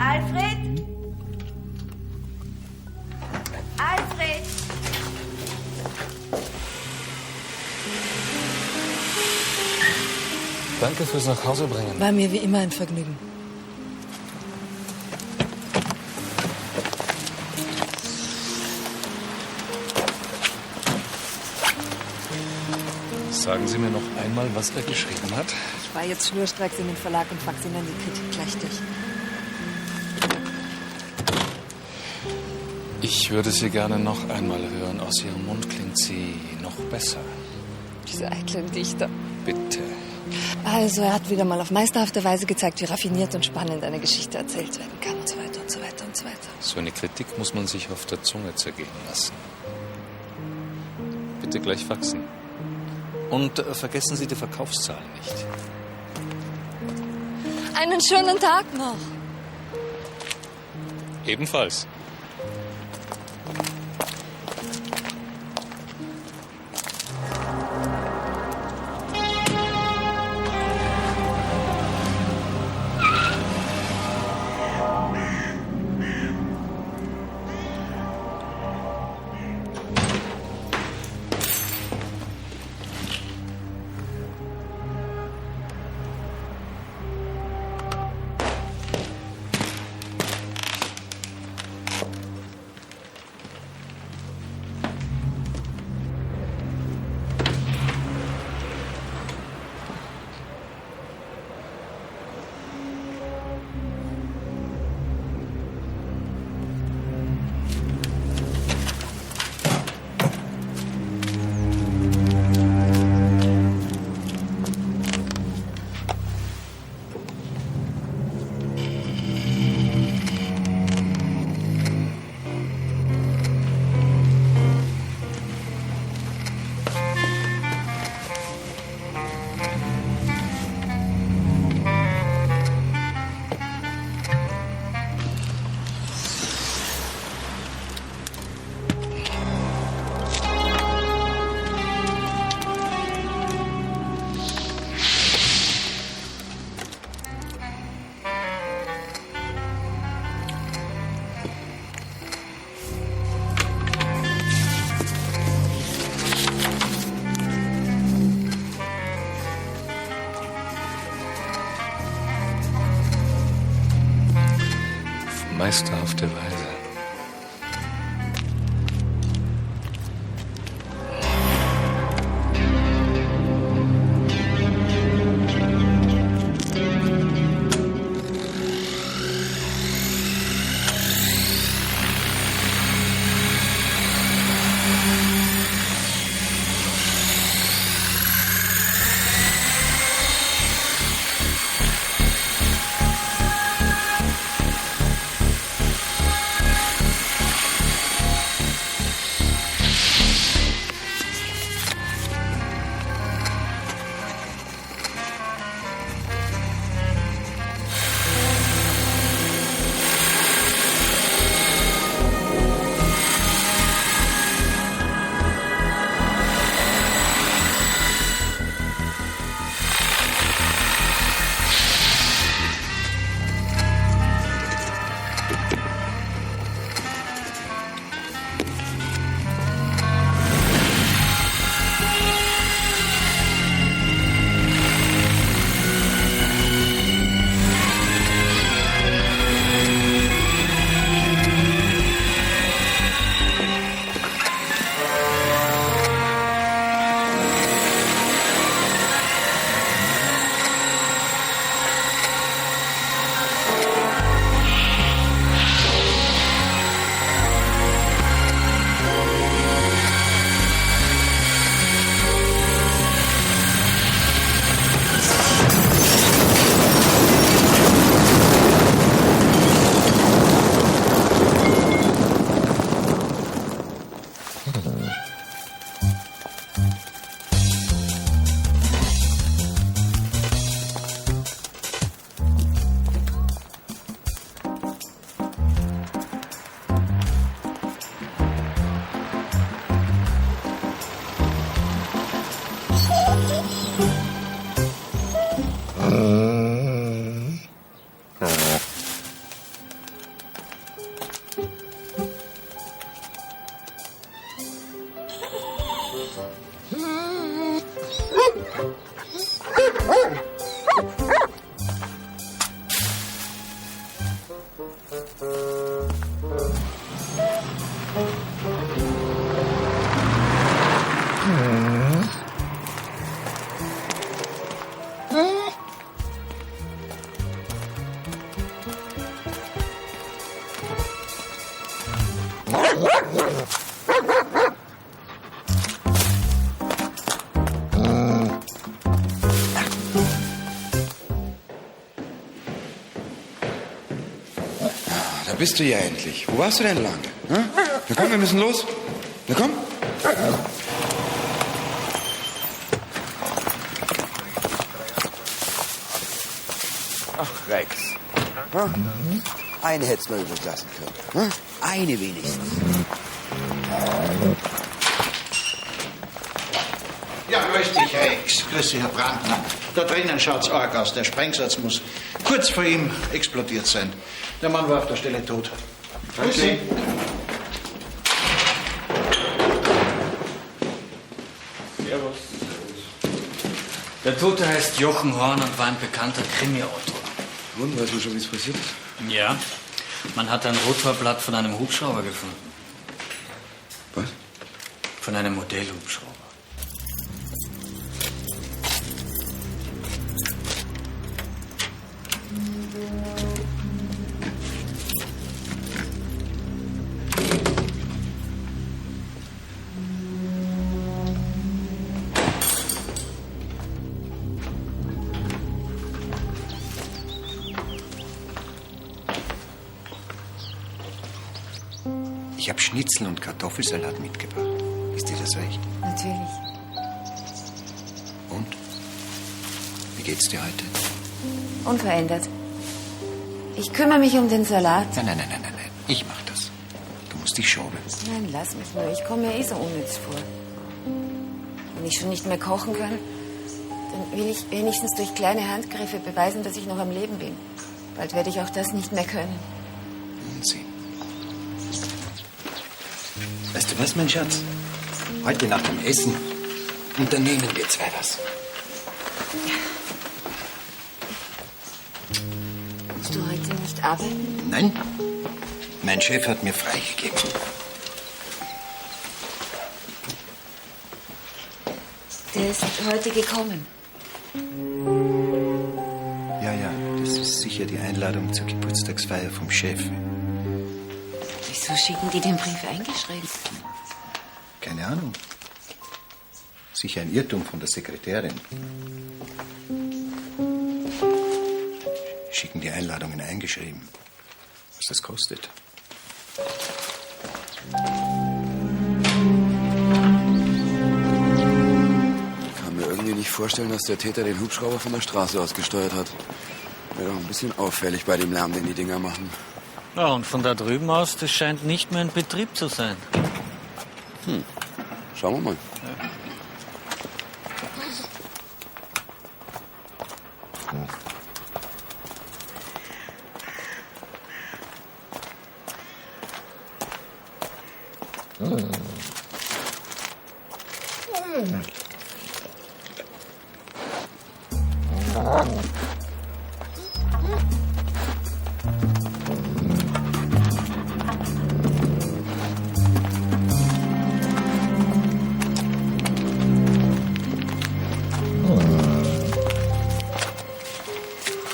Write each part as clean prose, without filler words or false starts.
Alfred? Alfred? Danke fürs Nachhausebringen. War mir wie immer ein Vergnügen. Sagen Sie mir noch einmal, was er geschrieben hat. Ich war jetzt schnurstracks in den Verlag und fax Ihnen die Kritik gleich durch. Ich würde sie gerne noch einmal hören. Aus Ihrem Mund klingt sie noch besser. Diese eitlen Dichter. Bitte. Also, er hat wieder mal auf meisterhafte Weise gezeigt, wie raffiniert und spannend eine Geschichte erzählt werden kann und so weiter und so weiter und so weiter. So eine Kritik muss man sich auf der Zunge zergehen lassen. Bitte gleich faxen. Und vergessen Sie die Verkaufszahlen nicht. Einen schönen Tag noch. Ebenfalls. Meisterhafte Weise. Da bist du ja endlich. Wo warst du denn lang? Hm? Na komm, wir müssen los. Na komm. Ach, Rex. Hm? Eine hättest du mal übrig lassen können. Hm? Eine wenigstens. Ja, grüß dich, Herr X. Grüß dich, Herr Brandner. Da drinnen schaut's arg aus. Der Sprengsatz muss kurz vor ihm explodiert sein. Der Mann war auf der Stelle tot. Grüß Sie. Servus. Der Tote heißt Jochen Horn und war ein bekannter Krimi-Autor. Und, weißt du schon, wie es passiert ist? Ja, man hat ein Rotorblatt von einem Hubschrauber gefunden. Was? Von einem Modellhubschrauber. Ich habe Schnitzel und Kartoffelsalat mitgebracht. Ist dir das recht? Natürlich. Und? Wie geht's dir heute? Unverändert. Ich kümmere mich um den Salat. Nein. Ich mach das. Du musst dich schonen. Nein, lass mich nur. Ich komme mir eh so unnütz vor. Wenn ich schon nicht mehr kochen kann, dann will ich wenigstens durch kleine Handgriffe beweisen, dass ich noch am Leben bin. Bald werde ich auch das nicht mehr können. Unsinn. Weißt du was, mein Schatz? Heute nach dem Essen unternehmen wir zwei was. Musst du heute nicht arbeiten? Nein, mein Chef hat mir freigegeben. Der ist heute gekommen. Ja, das ist sicher die Einladung zur Geburtstagsfeier vom Chef. Wieso schicken die den Brief eingeschrieben? Keine Ahnung. Sicher ein Irrtum von der Sekretärin. Schicken die Einladungen eingeschrieben. Was das kostet. Ich kann mir irgendwie nicht vorstellen, dass der Täter den Hubschrauber von der Straße aus gesteuert hat. Wäre doch ein bisschen auffällig bei dem Lärm, den die Dinger machen. Ja, und von da drüben aus, das scheint nicht mehr in Betrieb zu sein. Schauen wir mal.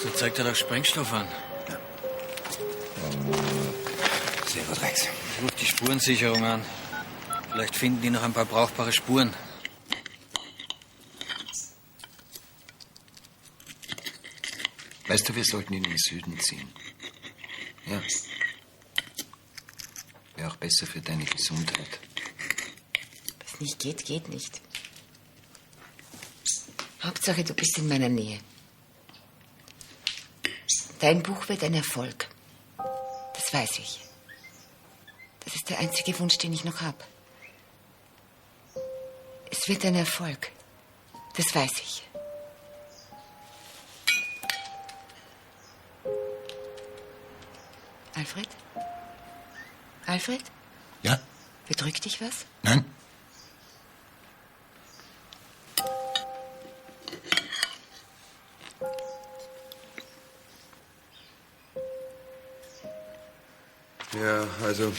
So zeigt er doch Sprengstoff an. Sehr gut, Rex. Ich rufe die Spurensicherung an. Vielleicht finden die noch ein paar brauchbare Spuren. Weißt du, wir sollten in den Süden ziehen. Ja. Wäre auch besser für deine Gesundheit. Was nicht geht, geht nicht. Hauptsache, du bist in meiner Nähe. Dein Buch wird ein Erfolg. Das weiß ich. Das ist der einzige Wunsch, den ich noch habe. Es wird ein Erfolg. Das weiß ich. Alfred? Alfred? Ja? Bedrückt dich was? Nein? Ja, also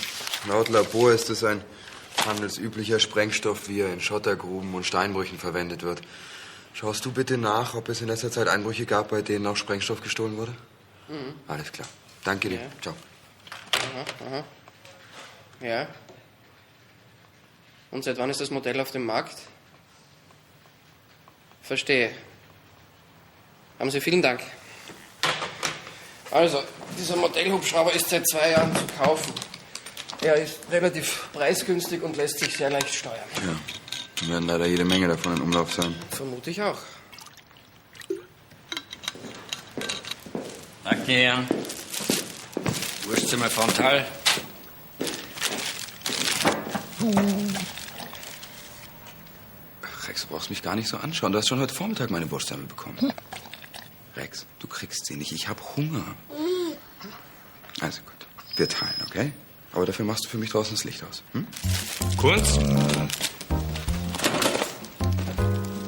laut Labor ist es ein handelsüblicher Sprengstoff, wie er in Schottergruben und Steinbrüchen verwendet wird. Schaust du bitte nach, ob es in letzter Zeit Einbrüche gab, bei denen auch Sprengstoff gestohlen wurde? Alles klar. Danke dir. Ja. Ciao. Ja. Und seit wann ist das Modell auf dem Markt? Verstehe. Haben Sie vielen Dank. Also, dieser Modellhubschrauber ist seit 2 Jahren zu kaufen. Er ist relativ preisgünstig und lässt sich sehr leicht steuern. Ja, dann werden leider jede Menge davon in Umlauf sein. Vermute ich auch. Danke, Herr. Wurstzimmer frontal. Rex, du brauchst mich gar nicht so anschauen. Du hast schon heute Vormittag meine Wurstsemmel bekommen. Rex, du kriegst sie nicht. Ich hab Hunger. Also gut, wir teilen, okay? Aber dafür machst du für mich draußen das Licht aus. Hm? Kunst?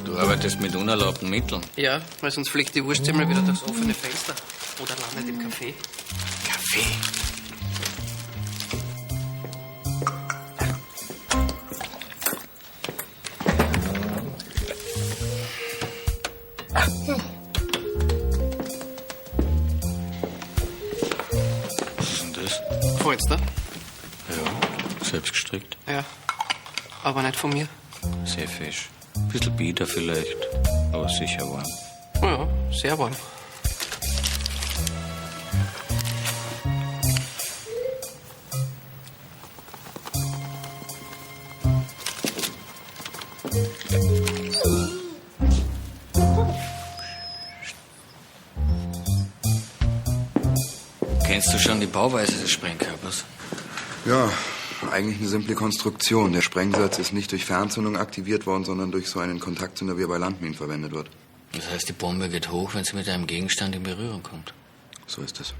Du arbeitest mit unerlaubten Mitteln. Ja, weil sonst fliegt die Wurstsemmel wieder durchs offene Fenster. Oder landet im Café. Kaffee. Was ist denn das? Polster? Ja, selbst gestrickt. Ja. Aber nicht von mir. Sehr fesch. Bisschen bieder vielleicht, aber sicher warm. Ja, sehr warm. Kennst du schon die Bauweise des Sprengkörpers? Ja, eigentlich eine simple Konstruktion. Der Sprengsatz ist nicht durch Fernzündung aktiviert worden, sondern durch so einen Kontaktzünder, wie er bei Landminen verwendet wird. Das heißt, die Bombe geht hoch, wenn sie mit einem Gegenstand in Berührung kommt. So ist es.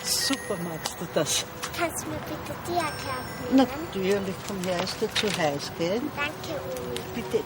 Super magst du das. Kannst du mir bitte die Erklärung nehmen? Natürlich, komm her, ist dir zu heiß, gell? Danke, Uli. Bitte.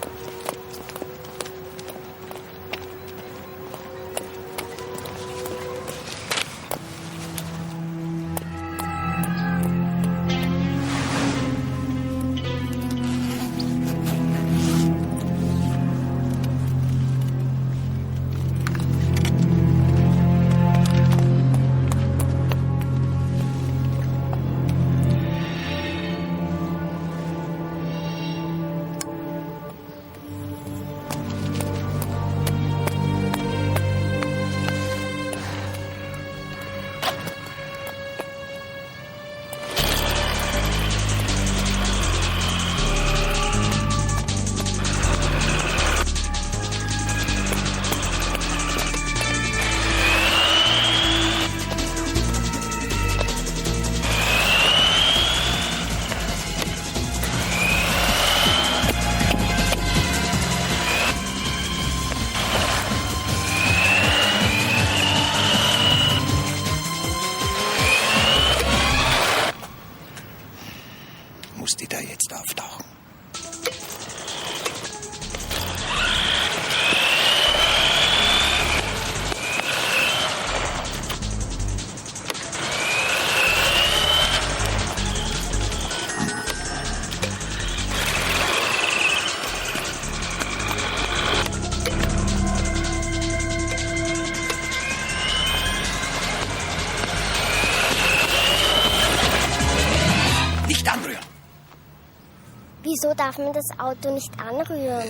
Wieso darf man das Auto nicht anrühren?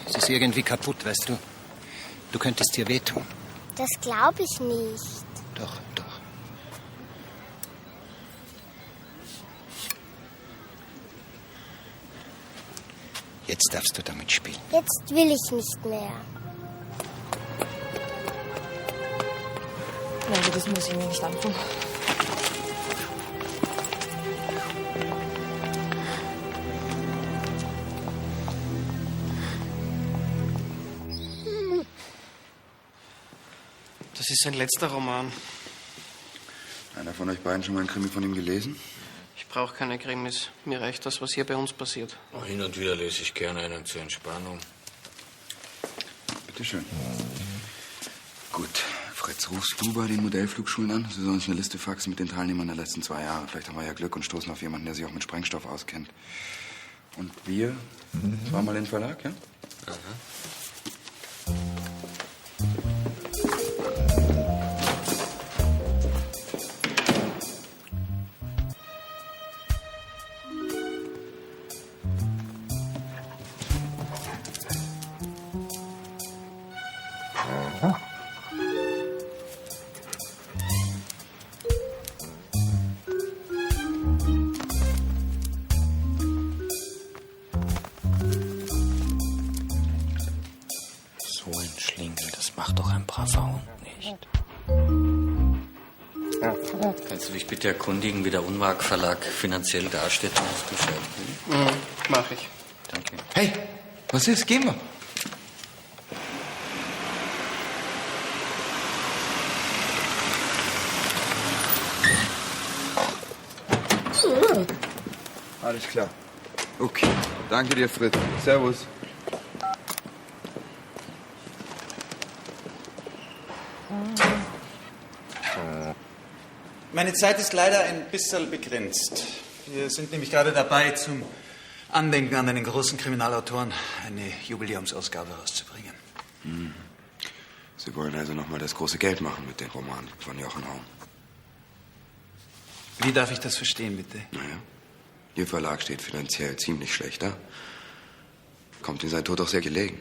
Es ist irgendwie kaputt, weißt du. Du könntest dir wehtun. Das glaube ich nicht. Doch. Jetzt darfst du damit spielen. Jetzt will ich nicht mehr. Nein, das muss ich mir nicht antun. Das ist sein letzter Roman. Einer von euch beiden schon mal einen Krimi von ihm gelesen? Ich brauche keine Krimis. Mir reicht das, was hier bei uns passiert. Hin und wieder lese ich gerne einen zur Entspannung. Bitte schön. Gut, Fritz, rufst du bei den Modellflugschulen an? Sie sollen uns eine Liste faxen mit den Teilnehmern der letzten 2 Jahre. Vielleicht haben wir ja Glück und stoßen auf jemanden, der sich auch mit Sprengstoff auskennt. Und wir? Zweimal in den Verlag, ja? Aha. So ein Schlingel, das macht doch ein braver Hund nicht. Kannst du dich bitte erkundigen, wie der Unwag Verlag finanziell dasteht, musst du schreiben? Mach ich. Danke. Hey, was ist? Gehen wir. Alles klar. Okay. Danke dir, Fritz. Servus. Meine Zeit ist leider ein bisschen begrenzt. Wir sind nämlich gerade dabei, zum Andenken an einen großen Kriminalautoren eine Jubiläumsausgabe rauszubringen. Sie wollen also noch mal das große Geld machen mit dem Roman von Jochen Horn. Wie darf ich das verstehen, bitte? Naja, Ihr Verlag steht finanziell ziemlich schlecht da. Kommt Ihnen sein Tod auch sehr gelegen.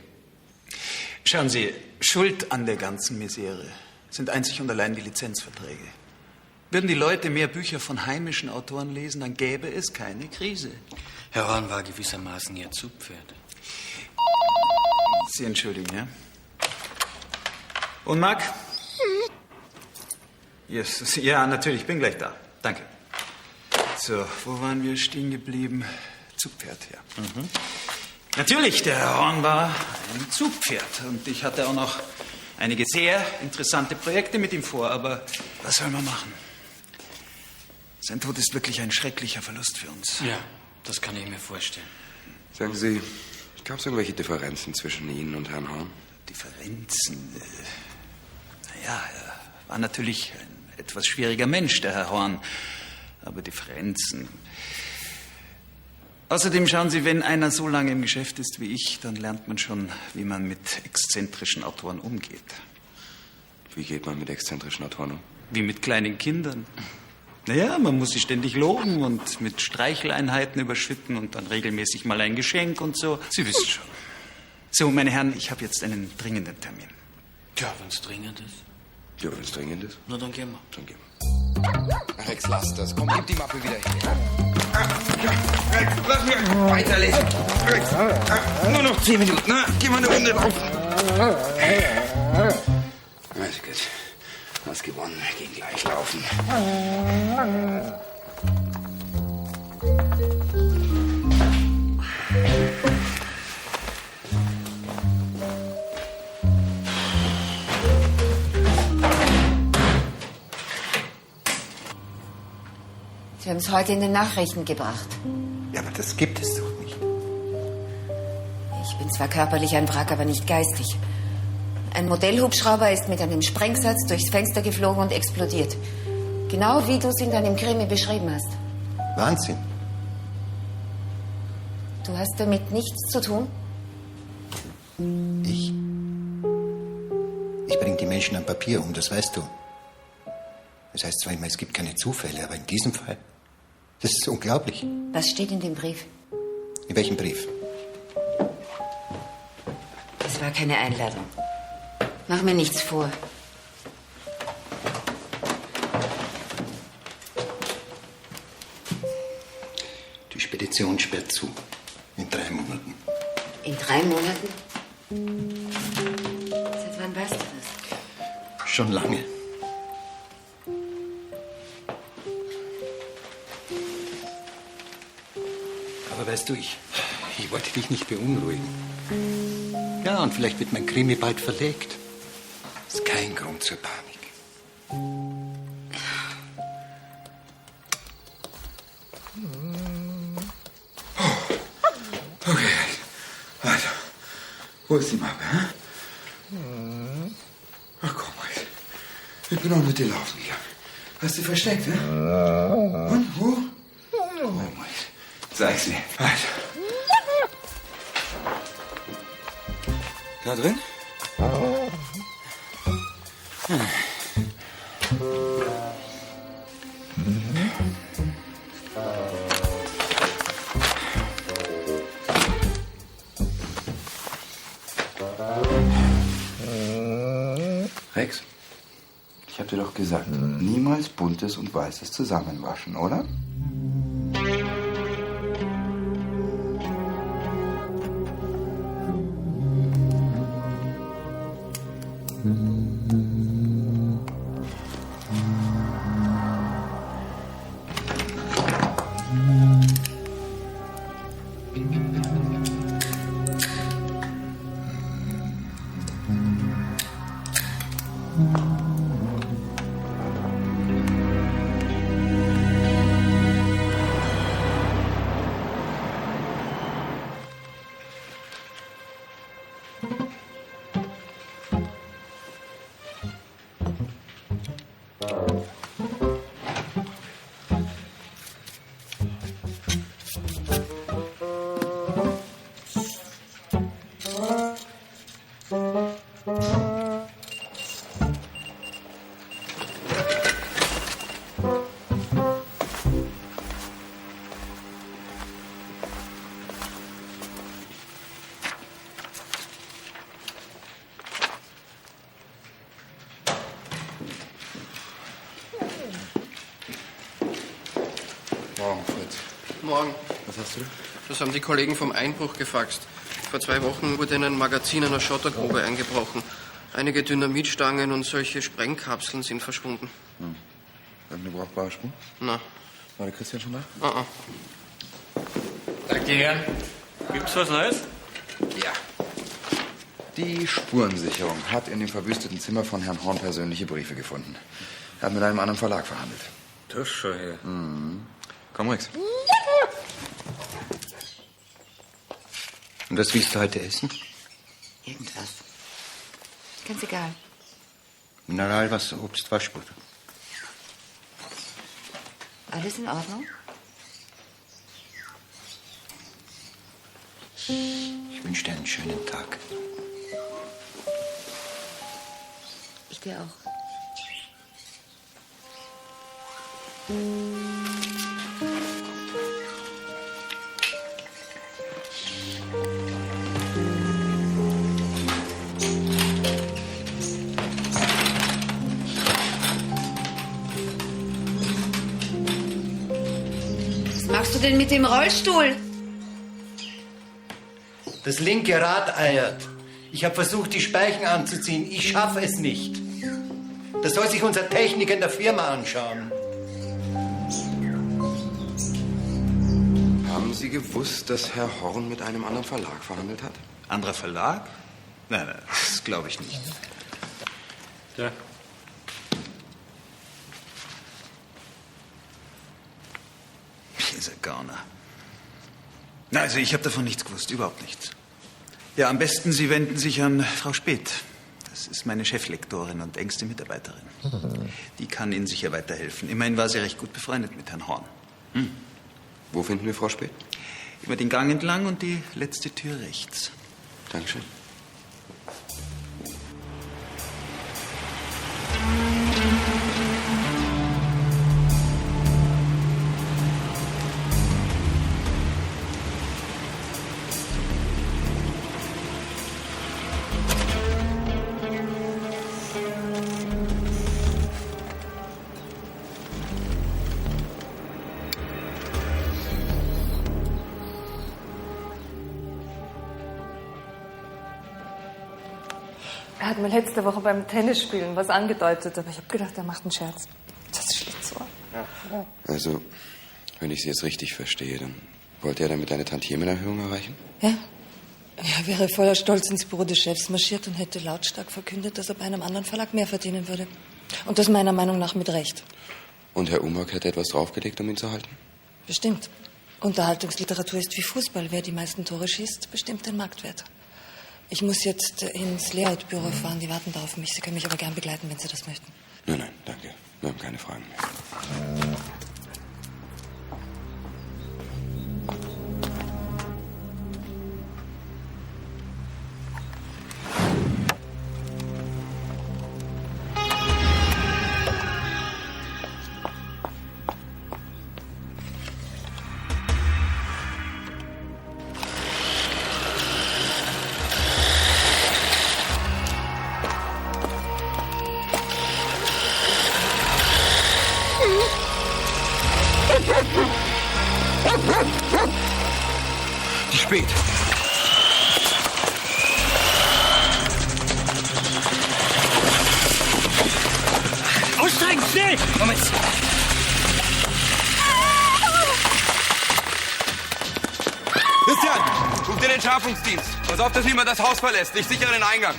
Schauen Sie, Schuld an der ganzen Misere sind einzig und allein die Lizenzverträge. Würden die Leute mehr Bücher von heimischen Autoren lesen, dann gäbe es keine Krise. Herr Horn war gewissermaßen Ihr Zugpferd. Sie entschuldigen, ja? Und Marc? Yes. Ja, natürlich, bin gleich da. Danke. So, wo waren wir stehen geblieben? Zugpferd, ja. Natürlich, der Herr Horn war ein Zugpferd. Und ich hatte auch noch einige sehr interessante Projekte mit ihm vor. Aber was soll man machen? Sein Tod ist wirklich ein schrecklicher Verlust für uns. Ja, das kann ich mir vorstellen. Sagen Sie, gab es irgendwelche Differenzen zwischen Ihnen und Herrn Horn? Differenzen? Naja, er war natürlich ein etwas schwieriger Mensch, der Herr Horn. Aber Differenzen. Außerdem schauen Sie, wenn einer so lange im Geschäft ist wie ich, dann lernt man schon, wie man mit exzentrischen Autoren umgeht. Wie geht man mit exzentrischen Autoren um? Wie mit kleinen Kindern. Naja, man muss sie ständig loben und mit Streicheleinheiten überschütten und dann regelmäßig mal ein Geschenk und so. Sie wissen schon. So, meine Herren, ich habe jetzt einen dringenden Termin. Tja, wenn's dringend ist. Ja, wenn es dringend ist. Na, dann gehen wir. Dann gehen wir. Rex, lass das. Komm, gib die Mappe wieder her. Rex, lass mich weiterlesen. Rex, nur noch 10 Minuten. Na, geh mal eine Runde laufen. Also gut. Hast gewonnen. Gehen gleich laufen. Sie haben es heute in den Nachrichten gebracht. Ja, aber das gibt es doch nicht. Ich bin zwar körperlich ein Wrack, aber nicht geistig. Ein Modellhubschrauber ist mit einem Sprengsatz durchs Fenster geflogen und explodiert. Genau wie du es in deinem Krimi beschrieben hast. Wahnsinn. Du hast damit nichts zu tun? Ich bringe die Menschen an Papier um, das weißt du. Das heißt zwar immer, es gibt keine Zufälle, aber in diesem Fall, Das ist unglaublich. Was steht in dem Brief? In welchem Brief? Das war keine Einladung. Mach mir nichts vor. Die Spedition sperrt zu. In 3 Monaten. In 3 Monaten? Seit wann weißt du das? Schon lange. Aber weißt du, ich wollte dich nicht beunruhigen. Ja, und vielleicht wird mein Krimi bald verlegt. Ist kein Grund zur Panik. Okay. Also, wo ist die Mappe, hä? Ach komm, Max. Ich bin auch mit dir laufen gegangen. Hast du versteckt, hä? Und wo? Oh, Max. Zeig's mir. Also. Da drin? Rex, ich hab dir doch gesagt, niemals Buntes und Weißes zusammenwaschen, oder? Morgen, Fritz. Morgen. Was hast du da? Das haben die Kollegen vom Einbruch gefaxt. Vor 2 Wochen wurde in ein Magazin einer Schottergrube eingebrochen. Einige Dynamitstangen und solche Sprengkapseln sind verschwunden. Irgendeine brauchbare Spur? Na. War der Christian schon da? Danke, Herren. Gibt's was Neues? Ja. Die Spurensicherung hat in dem verwüsteten Zimmer von Herrn Horn persönliche Briefe gefunden. Er hat mit einem anderen Verlag verhandelt. Das schon her. Komm, Rex. Und was willst du heute essen? Irgendwas. Ganz egal. Mineralwasser, Obst, Waschpulver. Alles in Ordnung? Ich wünsche dir einen schönen Tag. Ich dir auch. Was machst du denn mit dem Rollstuhl? Das linke Rad eiert. Ich habe versucht, die Speichen anzuziehen. Ich schaffe es nicht. Das soll sich unser Techniker in der Firma anschauen. Haben Sie gewusst, dass Herr Horn mit einem anderen Verlag verhandelt hat? Anderer Verlag? Nein, das glaube ich nicht. Ja. Dieser Gauner. Na, also ich habe davon nichts gewusst, überhaupt nichts. Ja, am besten Sie wenden sich an Frau Speth. Das ist meine Cheflektorin und engste Mitarbeiterin. Die kann Ihnen sicher weiterhelfen. Immerhin war sie recht gut befreundet mit Herrn Horn. Wo finden wir Frau Speth? Immer den Gang entlang und die letzte Tür rechts. Dankeschön. Er hat mir letzte Woche beim Tennisspielen was angedeutet, aber ich habe gedacht, er macht einen Scherz. Das ist Schlitzohr. Ja. Also, wenn ich Sie jetzt richtig verstehe, dann wollte er damit eine Tantiemenerhöhung erreichen? Ja? Er wäre voller Stolz ins Büro des Chefs marschiert und hätte lautstark verkündet, dass er bei einem anderen Verlag mehr verdienen würde. Und das meiner Meinung nach mit Recht. Und Herr Umag hätte etwas draufgelegt, um ihn zu halten? Bestimmt. Unterhaltungsliteratur ist wie Fußball. Wer die meisten Tore schießt, bestimmt den Marktwert. Ich muss jetzt ins Lehrertbüro fahren. Die warten da auf mich. Sie können mich aber gern begleiten, wenn Sie das möchten. Nein, danke. Wir haben keine Fragen mehr. Die spät. Aussteigen, schnell! Komm jetzt! Christian, ruf dir den Schärfungsdienst. Pass auf, dass niemand das Haus verlässt. Ich sichere den Eingang.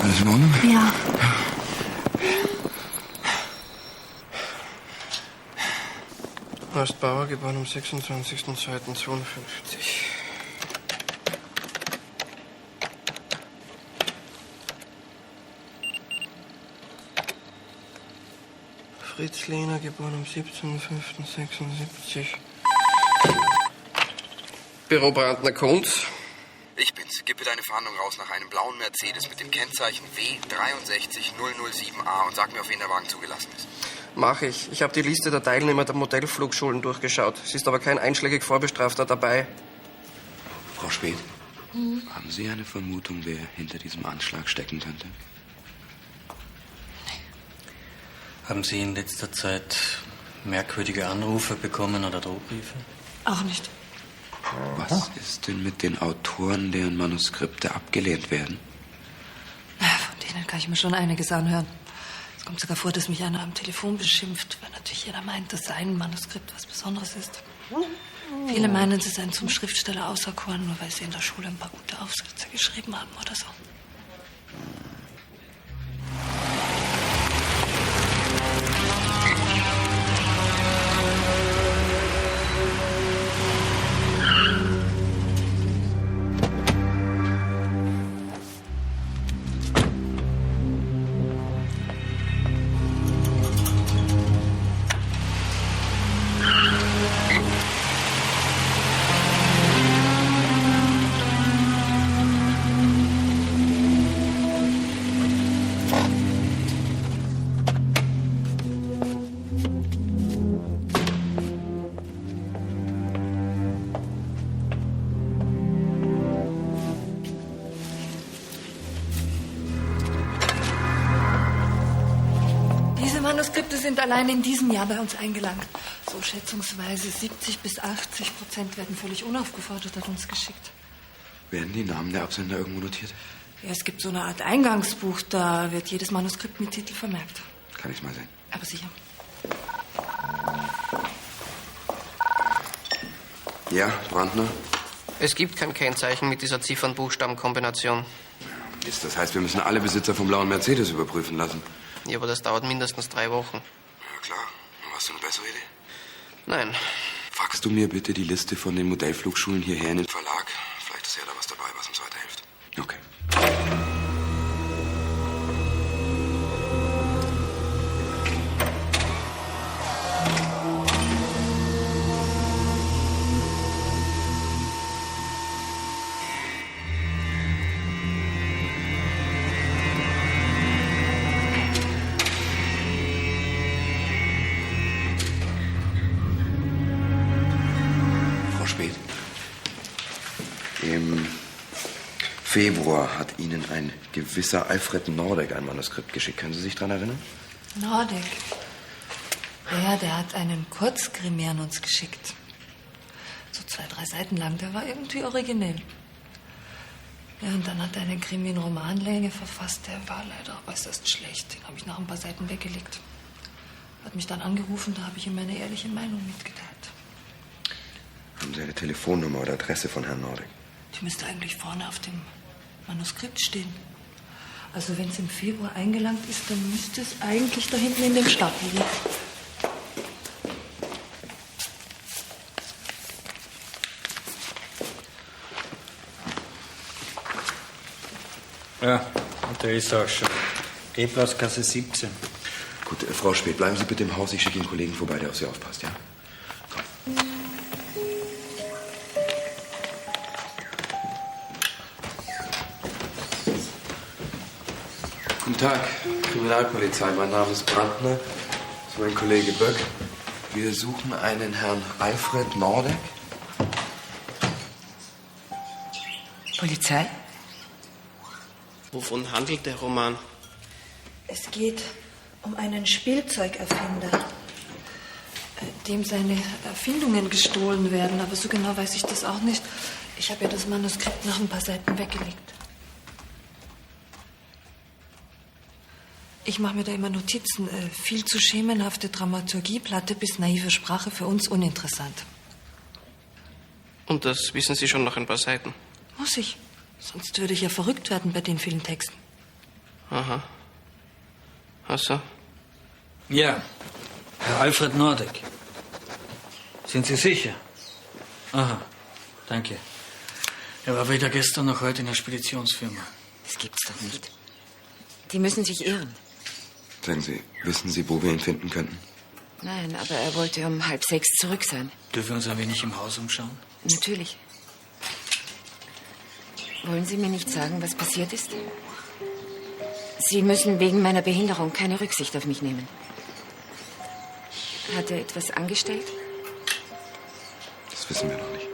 Alles in Ordnung? Ja. Horst Bauer, geboren am 26.02.52. Fritz Lehner, geboren am 17.05.76. Büro Brandner Kunz. Ich bin's. Gib bitte eine Fahndung raus nach einem blauen Mercedes mit dem Kennzeichen W63007A und sag mir, auf wen der Wagen zugelassen ist. Mach ich. Ich habe die Liste der Teilnehmer der Modellflugschulen durchgeschaut. Es ist aber kein einschlägig Vorbestrafter dabei. Frau Speth, haben Sie eine Vermutung, wer hinter diesem Anschlag stecken könnte? Haben Sie in letzter Zeit merkwürdige Anrufe bekommen oder Drohbriefe? Auch nicht. Was ist denn mit den Autoren, deren Manuskripte abgelehnt werden? Von denen kann ich mir schon einiges anhören. Es kommt sogar vor, dass mich einer am Telefon beschimpft, weil natürlich jeder meint, dass sein Manuskript was Besonderes ist. Viele meinen, sie seien zum Schriftsteller auserkoren, nur weil sie in der Schule ein paar gute Aufsätze geschrieben haben oder so. Manuskripte sind allein in diesem Jahr bei uns eingelangt. So schätzungsweise 70-80% werden völlig unaufgefordert an uns geschickt. Werden die Namen der Absender irgendwo notiert? Ja, es gibt so eine Art Eingangsbuch, da wird jedes Manuskript mit Titel vermerkt. Kann ich's mal sehen? Aber sicher. Ja, Brandner? Es gibt kein Kennzeichen mit dieser Ziffern-Buchstaben-Kombination. Mist, das heißt, wir müssen alle Besitzer vom blauen Mercedes überprüfen lassen. Ja, aber das dauert mindestens 3 Wochen. Ja, klar. Hast du eine bessere Idee? Nein. Faxst du mir bitte die Liste von den Modellflugschulen hierher in den Verlag? Vielleicht ist ja da was dabei, was uns weiterhilft. Okay. Februar hat Ihnen ein gewisser Alfred Nordeck ein Manuskript geschickt. Können Sie sich daran erinnern? Nordeck. Ja, der hat einen Kurzkrimi an uns geschickt. So 2, 3 Seiten lang. Der war irgendwie originell. Ja, und dann hat er einen Krimi in Romanlänge verfasst. Der war leider äußerst schlecht. Den habe ich nach ein paar Seiten weggelegt. Hat mich dann angerufen, da habe ich ihm meine ehrliche Meinung mitgeteilt. Haben Sie eine Telefonnummer oder Adresse von Herrn Nordeck? Die müsste eigentlich vorne auf dem Manuskript stehen. Also wenn es im Februar eingelangt ist, dann müsste es eigentlich da hinten in dem Stapel liegen. Ja, und der ist auch schon. Ebrauskasse 17. Gut, Frau Speth, bleiben Sie bitte im Haus. Ich schicke einen Kollegen vorbei, der auf Sie aufpasst, ja? Komm. Guten Tag, Kriminalpolizei. Mein Name ist Brandner. Das ist mein Kollege Böck. Wir suchen einen Herrn Alfred Nordeck. Polizei? Wovon handelt der Roman? Es geht um einen Spielzeugerfinder, dem seine Erfindungen gestohlen werden. Aber so genau weiß ich das auch nicht. Ich habe ja das Manuskript nach ein paar Seiten weggelegt. Ich mache mir da immer Notizen. Viel zu schemenhafte Dramaturgie, platte bis naive Sprache, für uns uninteressant. Und das wissen Sie schon nach ein paar Seiten? Muss ich. Sonst würde ich ja verrückt werden bei den vielen Texten. Aha. Ach so. Ja, Herr Alfred Nordeck. Sind Sie sicher? Aha, danke. Er war weder gestern noch heute in der Speditionsfirma. Das gibt's doch nicht. Die müssen sich irren. Sagen Sie, wissen Sie, wo wir ihn finden könnten? Nein, aber er wollte um 5:30 zurück sein. Dürfen wir uns ein wenig im Haus umschauen? Natürlich. Wollen Sie mir nicht sagen, was passiert ist? Sie müssen wegen meiner Behinderung keine Rücksicht auf mich nehmen. Hat er etwas angestellt? Das wissen wir noch nicht.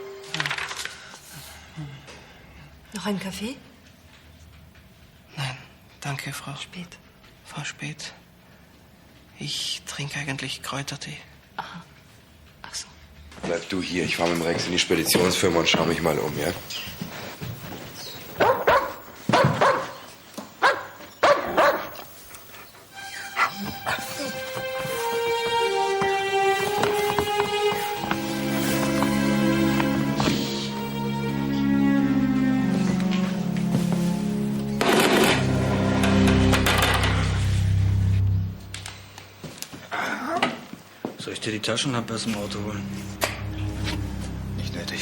Noch einen Kaffee? Nein, danke, Frau. Spät. Frau Speth. Ich trinke eigentlich Kräutertee. Aha. Ach so. Bleib du hier. Ich fahre mit dem Rex in die Speditionsfirma und schau mich mal um, ja? Soll ich dir die Taschenlampe aus dem Auto holen? Nicht nötig.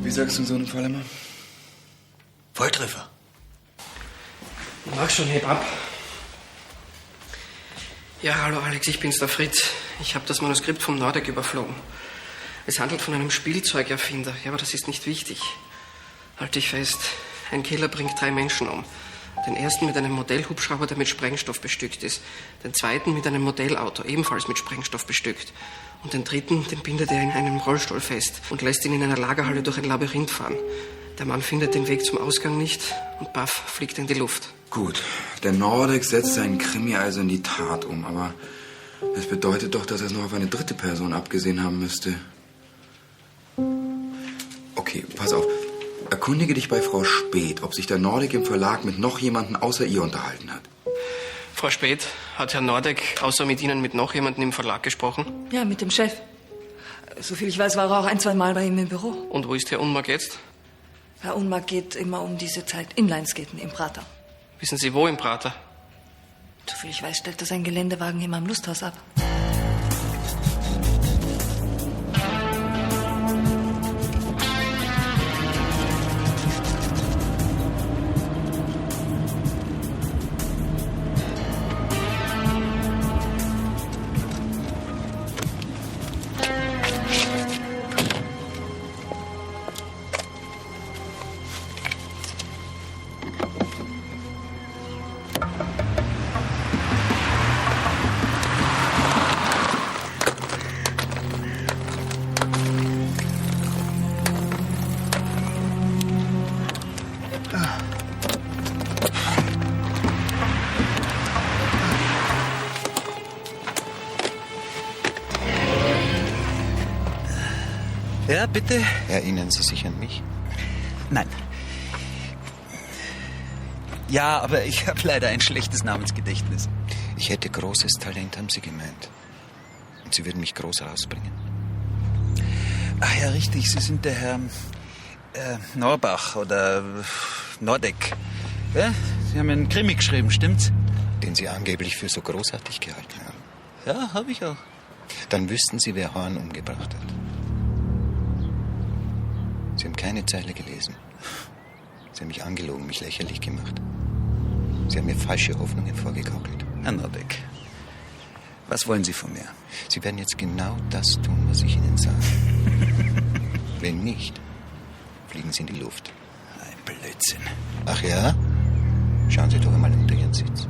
Wie sagst du in so einem Fall immer? Volltreffer. Mach schon, heb ab. Ja, hallo Alex, ich bin's, der Fritz. Ich habe das Manuskript vom Nordeck überflogen. Es handelt von einem Spielzeugerfinder. Ja, aber das ist nicht wichtig. Halt dich fest. Ein Killer bringt 3 Menschen um. Den ersten mit einem Modellhubschrauber, der mit Sprengstoff bestückt ist. Den zweiten mit einem Modellauto, ebenfalls mit Sprengstoff bestückt. Und den dritten, den bindet er in einem Rollstuhl fest und lässt ihn in einer Lagerhalle durch ein Labyrinth fahren. Der Mann findet den Weg zum Ausgang nicht und baff, fliegt in die Luft. Gut, der Nordeck setzt seinen Krimi also in die Tat um, aber das bedeutet doch, dass er es noch auf eine dritte Person abgesehen haben müsste. Okay, pass auf. Erkundige dich bei Frau Speth, ob sich der Nordeck im Verlag mit noch jemandem außer ihr unterhalten hat. Frau Speth, hat Herr Nordeck außer mit Ihnen mit noch jemandem im Verlag gesprochen? Ja, mit dem Chef. Soviel ich weiß, war er auch 1, 2 Mal bei ihm im Büro. Und wo ist Herr Unmark jetzt? Herr Unmark geht immer um diese Zeit Inlineskaten im Prater. Wissen Sie, wo im Prater? Soviel ich weiß, stellt er seinen Geländewagen immer am Lusthaus ab. Ja, bitte? Erinnern Sie sich an mich? Nein. Ja, aber ich habe leider ein schlechtes Namensgedächtnis. Ich hätte großes Talent, haben Sie gemeint. Und Sie würden mich groß rausbringen. Ach ja, richtig. Sie sind der Herr Norbach oder Nordeck. Ja? Sie haben einen Krimi geschrieben, stimmt's? Den Sie angeblich für so großartig gehalten haben. Ja, habe ich auch. Dann wüssten Sie, wer Horn umgebracht hat. Sie haben keine Zeile gelesen. Sie haben mich angelogen, mich lächerlich gemacht. Sie haben mir falsche Hoffnungen vorgegaukelt. Herr Nordeck, was wollen Sie von mir? Sie werden jetzt genau das tun, was ich Ihnen sage. Wenn nicht, fliegen Sie in die Luft. Ein Blödsinn. Ach ja? Schauen Sie doch einmal unter Ihren Sitz.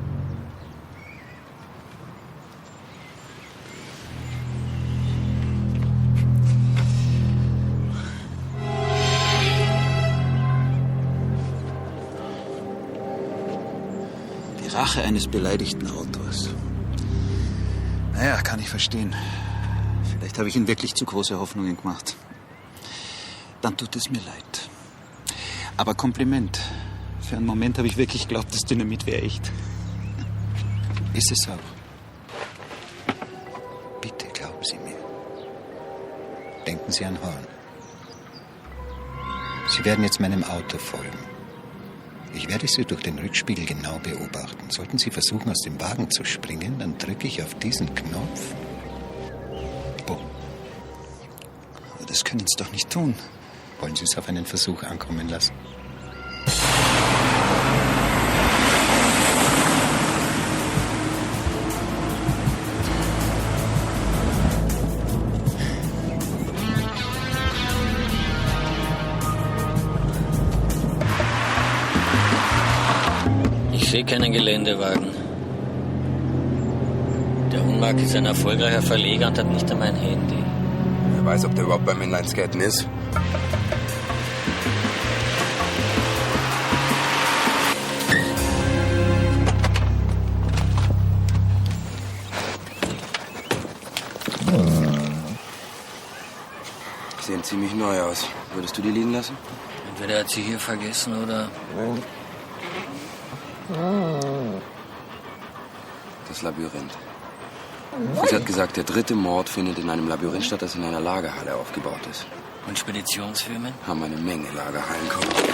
Die Rache eines beleidigten Autors. Naja, kann ich verstehen. Vielleicht habe ich Ihnen wirklich zu große Hoffnungen gemacht. Dann tut es mir leid. Aber Kompliment. Für einen Moment habe ich wirklich geglaubt, das Dynamit wäre echt. Ist es auch. Bitte glauben Sie mir. Denken Sie an Horn. Sie werden jetzt meinem Auto folgen. Ich werde Sie durch den Rückspiegel genau beobachten. Sollten Sie versuchen, aus dem Wagen zu springen, dann drücke ich auf diesen Knopf. Bumm. Aber das können Sie doch nicht tun. Wollen Sie es auf einen Versuch ankommen lassen? Ich sehe keinen Geländewagen. Der Unmark ist ein erfolgreicher Verleger und hat nicht einmal ein Handy. Wer weiß, ob der überhaupt beim Inlineskaten ist. Sehen ziemlich neu aus. Würdest du die liegen lassen? Entweder hat sie hier vergessen oder... Das Labyrinth. Sie hat gesagt, der dritte Mord findet in einem Labyrinth statt, das in einer Lagerhalle aufgebaut ist. Und Speditionsfirmen? Haben eine Menge Lagerhallen gehabt.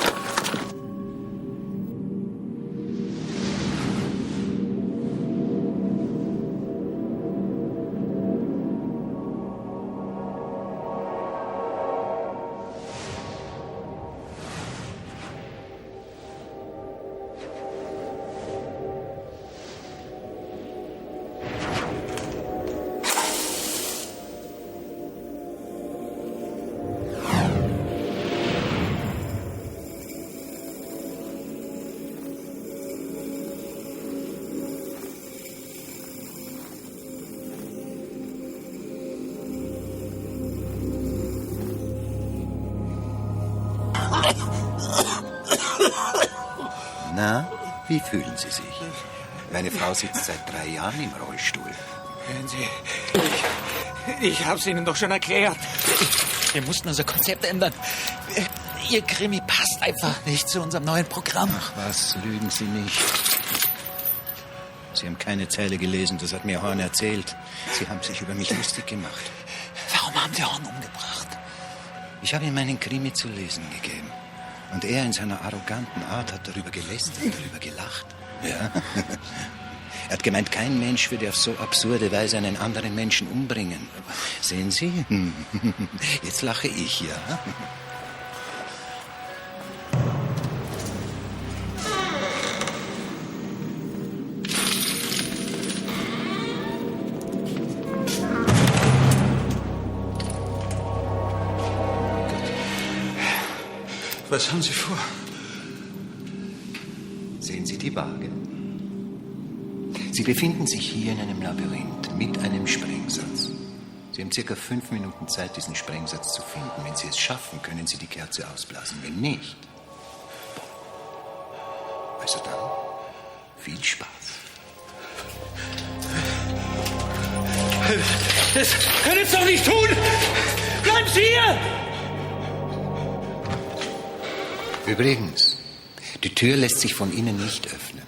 Na, wie fühlen Sie sich? Meine Frau sitzt seit 3 Jahren im Rollstuhl. Hören Sie, ich hab's Ihnen doch schon erklärt. Wir mussten unser Konzept ändern. Ihr Krimi passt einfach nicht zu unserem neuen Programm. Ach was, lügen Sie nicht. Sie haben keine Zeile gelesen, das hat mir Horn erzählt. Sie haben sich über mich lustig gemacht. Warum haben Sie Horn umgebracht? Ich habe ihm meinen Krimi zu lesen gegeben. Und er in seiner arroganten Art hat darüber gelästert, darüber gelacht. Ja. Er hat gemeint, kein Mensch würde auf so absurde Weise einen anderen Menschen umbringen. Sehen Sie? Jetzt lache ich, ja. Was haben Sie vor? Sehen Sie die Waage? Sie befinden sich hier in einem Labyrinth mit einem Sprengsatz. Sie haben circa 5 Minuten Zeit, diesen Sprengsatz zu finden. Wenn Sie es schaffen, können Sie die Kerze ausblasen. Wenn nicht, also dann, viel Spaß. Das können Sie doch nicht tun! Bleiben Sie hier! Übrigens, die Tür lässt sich von innen nicht öffnen.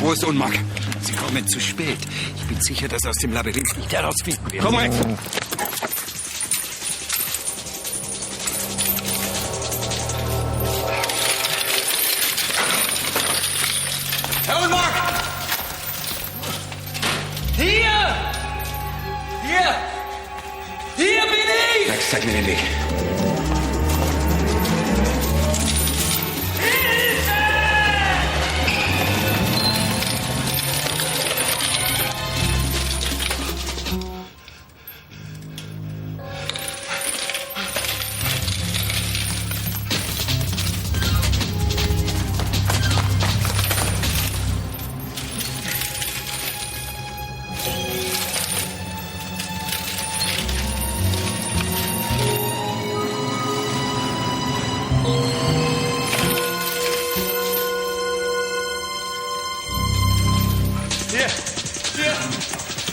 Wo ist Unmark? Sie kommen zu spät. Ich bin sicher, dass aus dem Labyrinth nicht herausfinden werden. Komm weg! Herr Unmark! Hier! Hier bin ich! Max, zeig mir den Weg.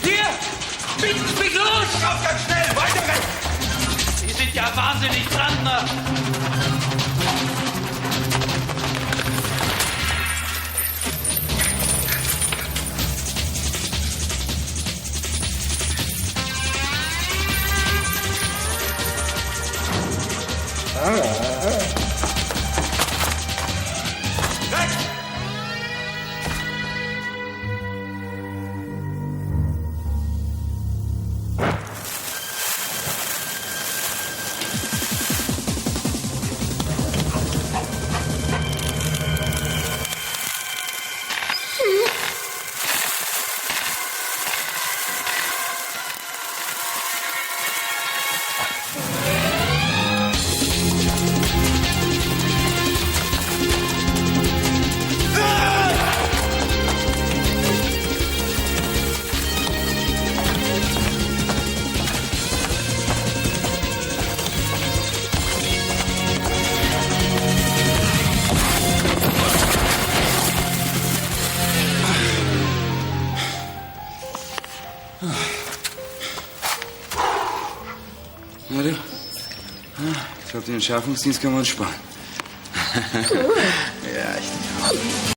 Hier! Spieg los! Auf ganz schnell! Weiter weg! Sie sind ja wahnsinnig dran, ne? Na du? Ich glaube, den Entschärfungsdienst können wir uns sparen. Ja, ich denke auch.